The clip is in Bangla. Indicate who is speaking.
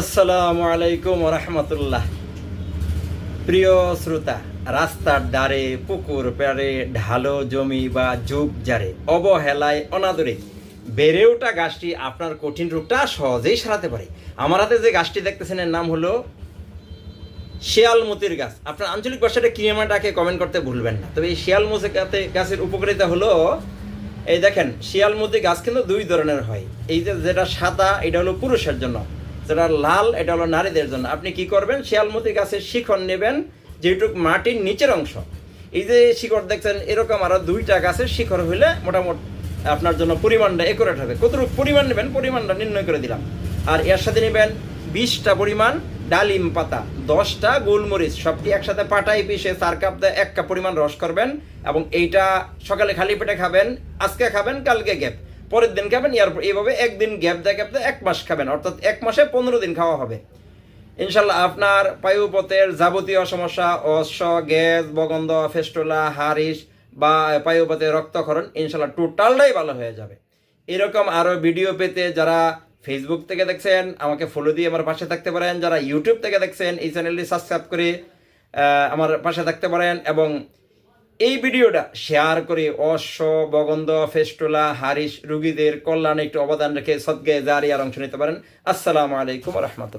Speaker 1: আসসালামু আলাইকুম রহমতুল্লাহ। প্রিয় শ্রোতা, রাস্তার ধারে, পুকুর পাড়ে, ঢালো জমি বা ঝোপ ঝাড়ে অবহেলায় অনাদরে বেড়ে ওঠা গাছটি আপনার কঠিন রোগটা সহজেই সারাতে পারে। আমার হাতে যে গাছটি দেখতেছেন এর নাম হলো শিয়ালমতির গাছ। আপনার আঞ্চলিক ভাষাটা কি নামে ডাকে কমেন্ট করতে ভুলবেন না। তবে এই শিয়ালমতি গাছের উপকারিতা হলো, এই দেখেন, শিয়ালমতি গাছ কিন্তু দুই ধরনের হয়। এই যে যেটা সাদা এটা হলো পুরুষের জন্য, যেটা লাল এটা হলো নারীদের জন্য। আপনি কি করবেন, শিয়ালমতি গাছের শিকড় নেবেন, যেটুক মাটির নিচের অংশ, এই যে শিকড় দেখছেন, এরকম আরো দুইটা গাছের শিকড় হইলে মোটামুটি আপনার জন্য পরিমাণটা একুরেট হবে। কতটুকু পরিমাণ নেবেন পরিমাণটা নির্ণয় করে দিলাম। আর এর সাথে নেবেন 20টা পরিমাণ ডালিম পাতা, 10টা গোলমরিচ, সবটি একসাথে পাটায় পিষে 4 কাপ 1 কাপ পরিমাণ রস করবেন এবং এইটা সকালে খালি পেটে খাবেন। আজকে খাবেন, কালকে গ্যাপ, পরের দিন খাবেন, এইভাবে একদিন গ্যাপ দেয় 1 মাস খাবেন, অর্থাৎ 1 মাসে 15 দিন খাওয়া হবে। ইনশাল্লাহ আপনার পায়ুপথের যাবতীয় সমস্যা, অশ্ব, গ্যাস, বগন্ধ, ফেস্টুলা, হারিস বা পায়ুপথে রক্তক্ষরণ, ইনশাল্লাহ টোটালটাই ভালো হয়ে যাবে। এরকম আরও ভিডিও পেতে যারা ফেসবুক থেকে দেখছেন আমাকে ফলো দিয়ে আমার পাশে থাকতে পারেন, যারা ইউটিউব থেকে দেখছেন এই চ্যানেলটি সাবস্ক্রাইব করে আমার পাশে থাকতে পারেন এবং এই ভিডিওটা শেয়ার করে অশ্ব, বগন্ধ, ফেস্টুলা, হারিস রুগীদের কল্যাণে একটু অবদান রেখে সদকায়ে জারিয়ার অংশ নিতে পারেন। আসসালামু আলাইকুম রহমতুল্লাহ।